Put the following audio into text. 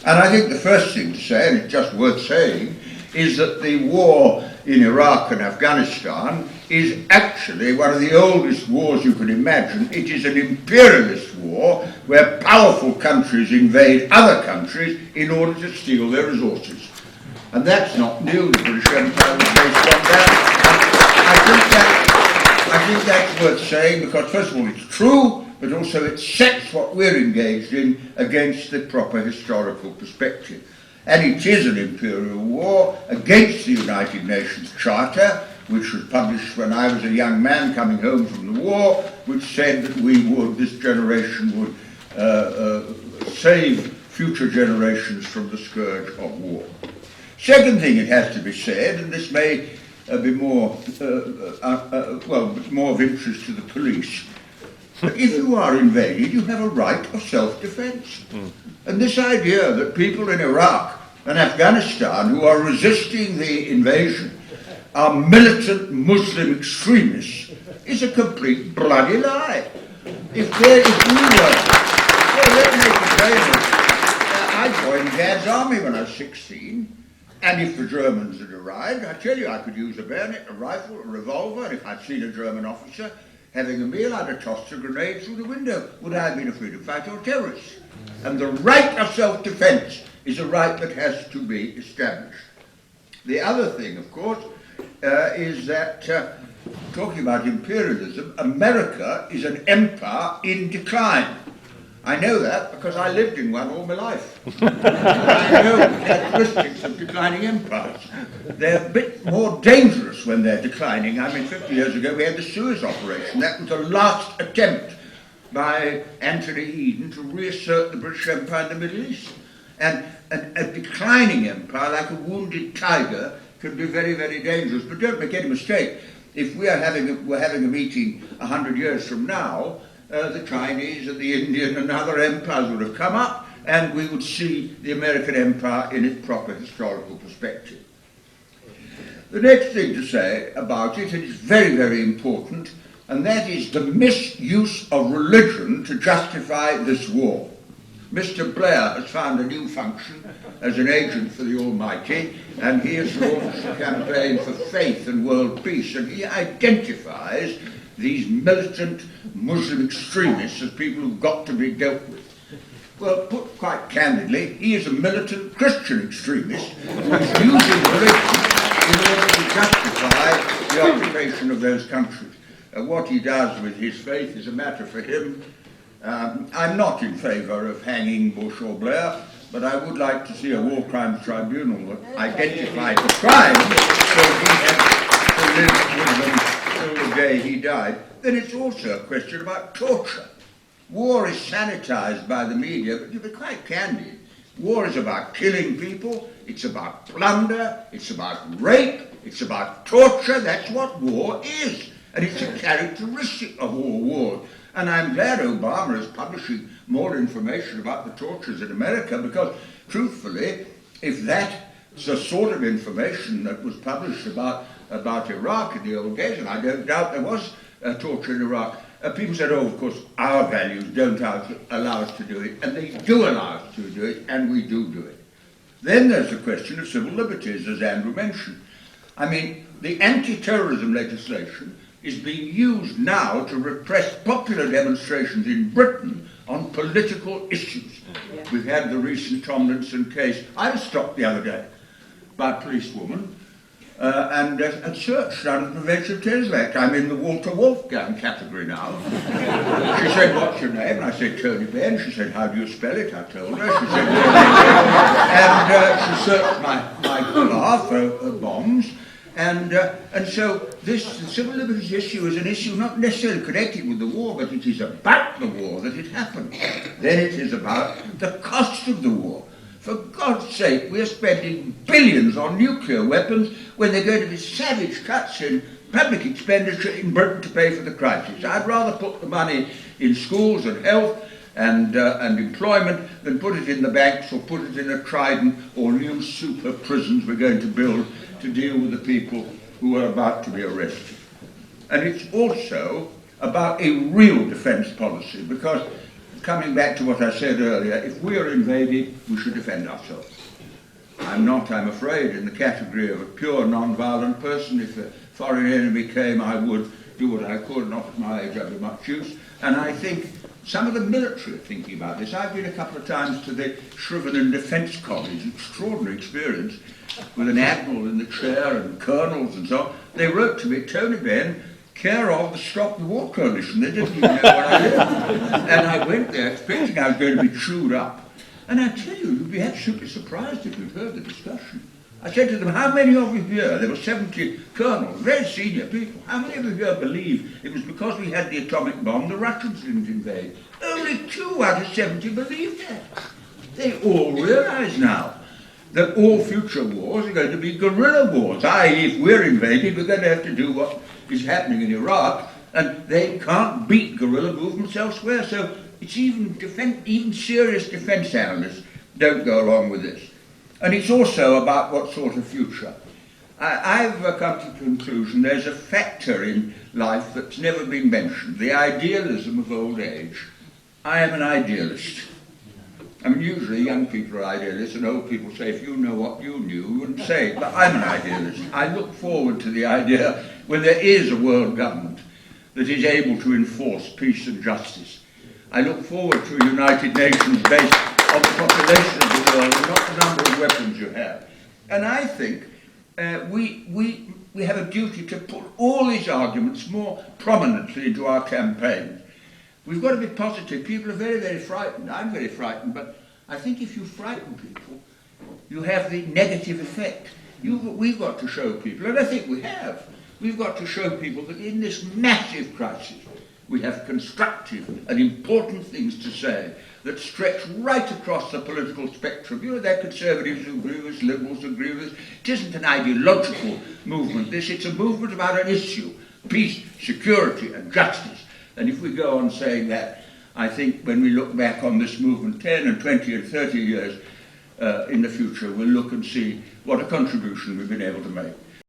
And I think the first thing to say, and it's just worth saying, is that the war in Iraq and Afghanistan is actually one of the oldest wars you can imagine. It is an imperialist war where powerful countries invade other countries in order to steal their resources. And that's not new. The British Empire was based on that. I think that's worth saying because, first of all, it's true, but also it sets what we're engaged in against the proper historical perspective. And it is an imperial war against the United Nations Charter, which was published when I was a young man coming home from the war, which said that this generation would save future generations from the scourge of war. Second thing it has to be said, and this may be more of interest to the police, but if you are invaded, you have a right of self-defense. And this idea that people in Iraq and Afghanistan who are resisting the invasion are militant Muslim extremists is a complete bloody lie. If we were, well, let me make it famous. I joined Gad's army when I was 16, and if the Germans had arrived, I tell you, I could use a bayonet, a rifle, a revolver, and if I'd seen a German officer having a meal, I'd have tossed a grenade through the window. Would I have been a freedom fighter or terrorist? And the right of self-defense is a right that has to be established. The other thing, of course, is that, talking about imperialism, America is an empire in decline. I know that because I lived in one all my life. I know the characteristics of declining empires. They're a bit more dangerous when they're declining. I mean, 50 years ago we had the Suez operation. That was the last attempt by Anthony Eden to reassert the British Empire in the Middle East. And a declining empire, like a wounded tiger, can be very, very dangerous. But don't make any mistake, if we're having a meeting 100 years from now, the Chinese and the Indian and other empires would have come up, and we would see the American empire in its proper historical perspective. The next thing to say about it, and it's very, very important, and that is the misuse of religion to justify this war. Mr. Blair has found a new function as an agent for the Almighty, and he has launched a campaign for faith and world peace, and he identifies these militant Muslim extremists as people who've got to be dealt with. Well, put quite candidly, he is a militant Christian extremist who is using religion in order to justify the occupation of those countries. What he does with his faith is a matter for him. I'm not in favour of hanging Bush or Blair, but I would like to see a war crimes tribunal that identified the crimes so he had to live with them till the day he died. Then it's also a question about torture. War is sanitised by the media, but to be quite candid, war is about killing people, it's about plunder, it's about rape, it's about torture. That's what war is. And it's a characteristic of all wars. And I'm glad Obama is publishing more information about the tortures in America, because truthfully, if that's the sort of information that was published about Iraq in the old days, and I don't doubt there was torture in Iraq, people said, oh, of course, our values don't allow us to do it, and they do allow us to do it, and we do it. Then there's the question of civil liberties, as Andrew mentioned. I mean, the anti-terrorism legislation is being used now to repress popular demonstrations in Britain on political issues. Yeah. We've had the recent Tomlinson case. I was stopped the other day by a policewoman and searched under the Prevention of Terrorism Act. I'm in the Walter Wolfgang category now. She said, what's your name? And I said, Tony Benn. She said, how do you spell it? I told her. She said, and she searched my car for bombs. And so this civil liberties issue is an issue not necessarily connected with the war, but it is about the war that it happened. Then it is about the cost of the war. For God's sake, we're spending billions on nuclear weapons when there are going to be savage cuts in public expenditure in Britain to pay for the crisis. I'd rather put the money in schools and health and employment than put it in the banks or put it in a Trident or new super prisons we're going to build to deal with the people who are about to be arrested. And it's also about a real defence policy, because coming back to what I said earlier, if we are invaded, we should defend ourselves. I'm not, I'm afraid, in the category of a pure non-violent person. If a foreign enemy came, I would do what I could. Not at my age, I'd be much use. And I think some of the military are thinking about this. I've been a couple of times to the Shrivenham Defence College, extraordinary experience, with an admiral in the chair and colonels and so on. They wrote to me, Tony Benn, care of the Stop the War Coalition. They didn't even know what I did. And I went there expecting I was going to be chewed up. And I tell you, you'd be absolutely surprised if you'd heard the discussion. I said to them, how many of you here, there were 70 colonels, very senior people, how many of you here believe it was because we had the atomic bomb the Russians didn't invade? Only 2 out of 70 believed that. They all realise now that all future wars are going to be guerrilla wars, i.e. if we're invaded, we're going to have to do what is happening in Iraq, and they can't beat guerrilla movements elsewhere, so it's even serious defence analysts don't go along with this. And it's also about what sort of future. I've come to the conclusion there's a factor in life that's never been mentioned, the idealism of old age. I am an idealist. I mean, usually young people are idealists and old people say, if you know what you knew, you wouldn't say it. But I'm an idealist. I look forward to the idea when there is a world government that is able to enforce peace and justice. I look forward to a United Nations based on the population of the world and not the number of weapons you have. And I think we have a duty to put all these arguments more prominently into our campaigns. We've got to be positive. People are very, very frightened. I'm very frightened, but I think if you frighten people, you have the negative effect. We've got to show people, and I think we have, we've got to show people that in this massive crisis, we have constructive and important things to say that stretch right across the political spectrum. You know, there are conservatives who agree with us, liberals who agree with us. It isn't an ideological movement, this. It's a movement about an issue, peace, security and justice. And if we go on saying that, I think when we look back on this movement 10 and 20 and 30 years in the future, we'll look and see what a contribution we've been able to make.